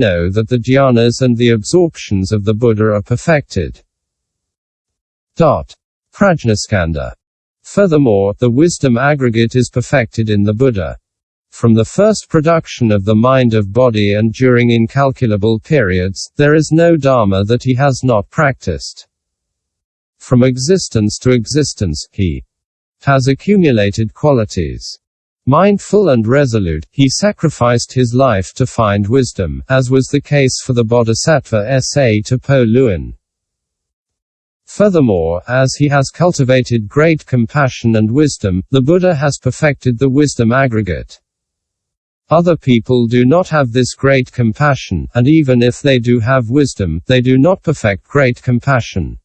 know that the jhanas and the absorptions of the Buddha are perfected. Prajnaskanda. Furthermore, the wisdom aggregate is perfected in the Buddha. From the first production of the mind of body and during incalculable periods, there is no dharma that he has not practiced. From existence to existence, he has accumulated qualities. Mindful and resolute, he sacrificed his life to find wisdom, as was the case for the Bodhisattva Sa to Po Luan. Furthermore, as he has cultivated great compassion and wisdom, the Buddha has perfected the wisdom aggregate. Other people do not have this great compassion, and even if they do have wisdom, they do not perfect great compassion.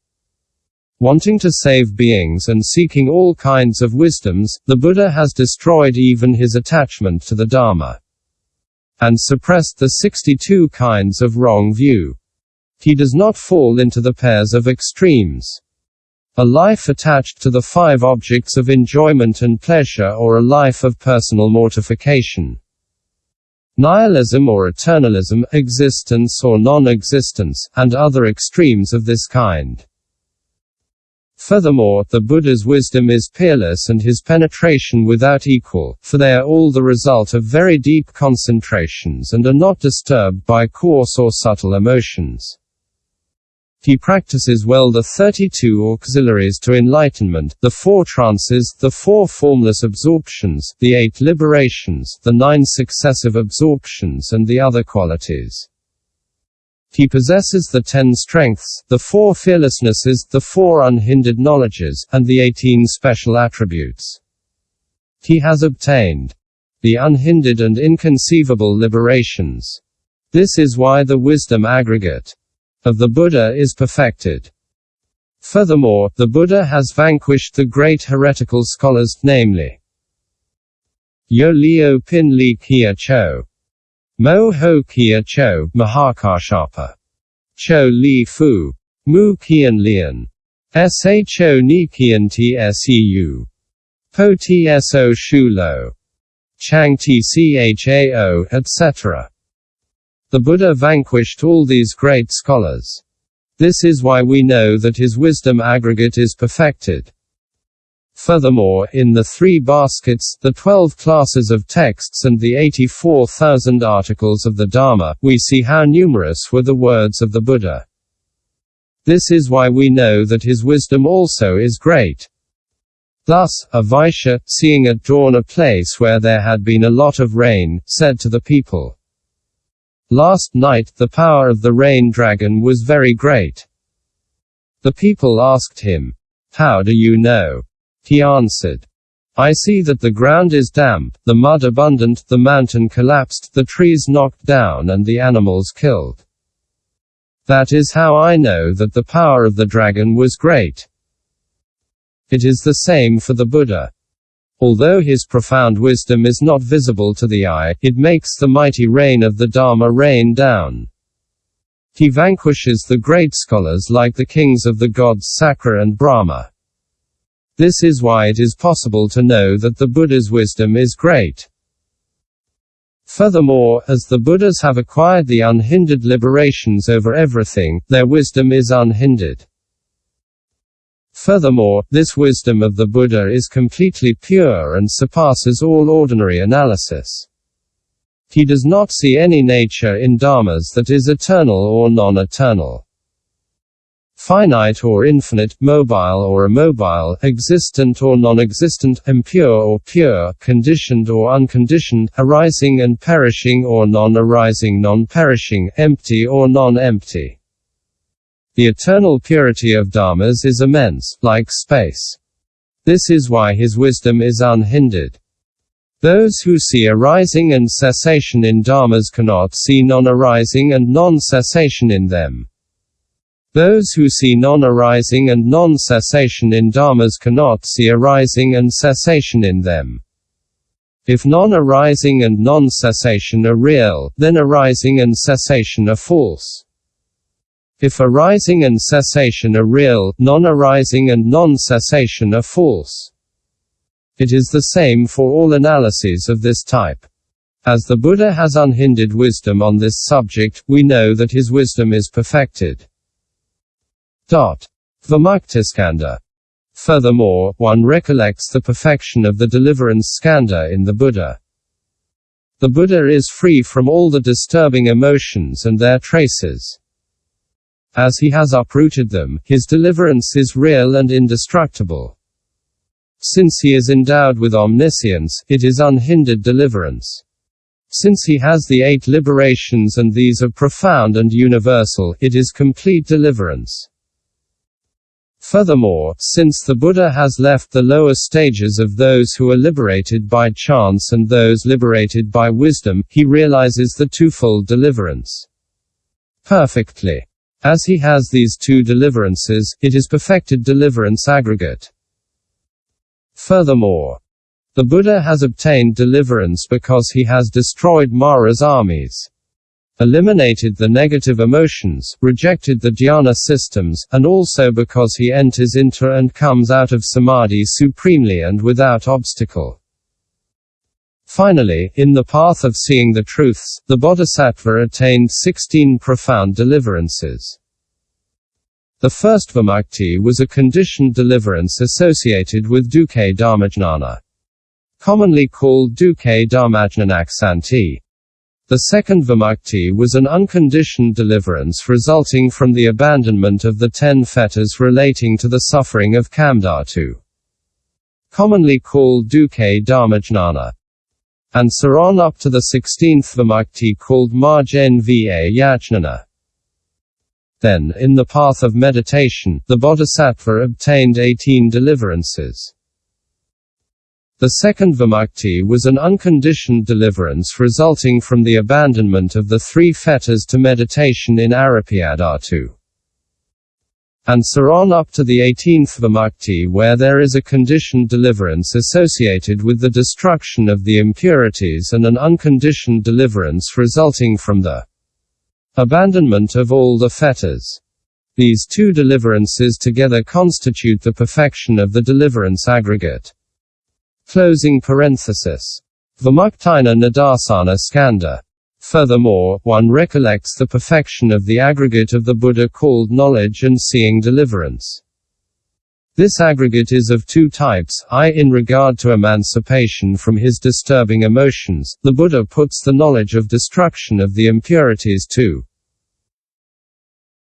Wanting to save beings and seeking all kinds of wisdoms, the Buddha has destroyed even his attachment to the Dharma, and suppressed the 62 kinds of wrong view. He does not fall into the pairs of extremes. A life attached to the 5 objects of enjoyment and pleasure, or a life of personal mortification. Nihilism or eternalism, existence or non-existence, and other extremes of this kind. Furthermore, the Buddha's wisdom is peerless and his penetration without equal, for they are all the result of very deep concentrations and are not disturbed by coarse or subtle emotions. He practices well the 32 auxiliaries to enlightenment, the 4 trances, the 4 formless absorptions, the 8 liberations, the 9 successive absorptions and the other qualities. He possesses the 10 strengths, the 4 fearlessnesses, the 4 unhindered knowledges, and the 18 special attributes. He has obtained the unhindered and inconceivable liberations. This is why the wisdom aggregate of the Buddha is perfected. Furthermore, the Buddha has vanquished the great heretical scholars, namely Yo Leo Pin Li Kia Cho, Mo Ho Kia Cho, Mahakashapa, Cho Li Fu, Mu Kian Lian, Sa Cho Ni Kian Tseu, Po Tso Shu Lo, Chang Tchao, etc. The Buddha vanquished all these great scholars. This is why we know that his wisdom aggregate is perfected. Furthermore, in the 3 baskets, the 12 classes of texts and the 84,000 articles of the Dharma, we see how numerous were the words of the Buddha. This is why we know that his wisdom also is great. Thus, a Vaishya, seeing at dawn a place where there had been a lot of rain, said to the people, "Last night the power of the rain dragon was very great." The people asked him, "How do you know?" He answered, "I see that the ground is damp, the mud abundant, the mountain collapsed, the trees knocked down and the animals killed. That is how I know that the power of the dragon was great." It is the same for the Buddha. Although his profound wisdom is not visible to the eye, it makes the mighty rain of the Dharma rain down. He vanquishes the great scholars like the kings of the gods Sakra and Brahma. This is why it is possible to know that the Buddha's wisdom is great. Furthermore, as the Buddhas have acquired the unhindered liberations over everything, their wisdom is unhindered. Furthermore, this wisdom of the Buddha is completely pure and surpasses all ordinary analysis. He does not see any nature in dharmas that is eternal or non-eternal. Finite or infinite, mobile or immobile, existent or non-existent, impure or pure, conditioned or unconditioned, arising and perishing or non-arising, non-perishing, empty or non-empty. The eternal purity of dharmas is immense, like space. This is why his wisdom is unhindered. Those who see arising and cessation in dharmas cannot see non-arising and non-cessation in them. Those who see non-arising and non-cessation in dharmas cannot see arising and cessation in them. If non-arising and non-cessation are real, then arising and cessation are false. If arising and cessation are real, non-arising and non-cessation are false. It is the same for all analyses of this type. As the Buddha has unhindered wisdom on this subject, we know that his wisdom is perfected. Vimuktiskandha. Furthermore, one recollects the perfection of the deliverance skandha in the Buddha. The Buddha is free from all the disturbing emotions and their traces. As he has uprooted them, his deliverance is real and indestructible. Since he is endowed with omniscience, it is unhindered deliverance. Since he has the 8 liberations and these are profound and universal, it is complete deliverance. Furthermore, since the Buddha has left the lower stages of those who are liberated by chance and those liberated by wisdom, he realizes the twofold deliverance perfectly. As he has these 2 deliverances, it is perfected deliverance aggregate. Furthermore, the Buddha has obtained deliverance because he has destroyed Mara's armies, eliminated the negative emotions, rejected the dhyana systems, and also because he enters into and comes out of samadhi supremely and without obstacle. Finally, in the path of seeing the truths, the Bodhisattva attained 16 profound deliverances. The first vimukti was a conditioned deliverance associated with dukkha dharmajnana, commonly called dukkha dharmajnanaksanti. The second vimukti was an unconditioned deliverance resulting from the abandonment of the 10 fetters relating to the suffering of kamdhatu, commonly called dukkha dharmajnana, and so on up to the 16th vimukti called marjanva yajnana. Then, in the path of meditation, the Bodhisattva obtained 18 deliverances. The second vimukti was an unconditioned deliverance resulting from the abandonment of the 3 fetters to meditation in arapiyadhatu, and so on up to the 18th vimukti where there is a conditioned deliverance associated with the destruction of the impurities and an unconditioned deliverance resulting from the abandonment of all the fetters. These 2 deliverances together constitute the perfection of the deliverance aggregate. Closing parenthesis. Vimuktina nidasana skandha. Furthermore, one recollects the perfection of the aggregate of the Buddha called knowledge and seeing deliverance. This aggregate is of 2 types, in regard to emancipation from his disturbing emotions, the Buddha puts the knowledge of destruction of the impurities to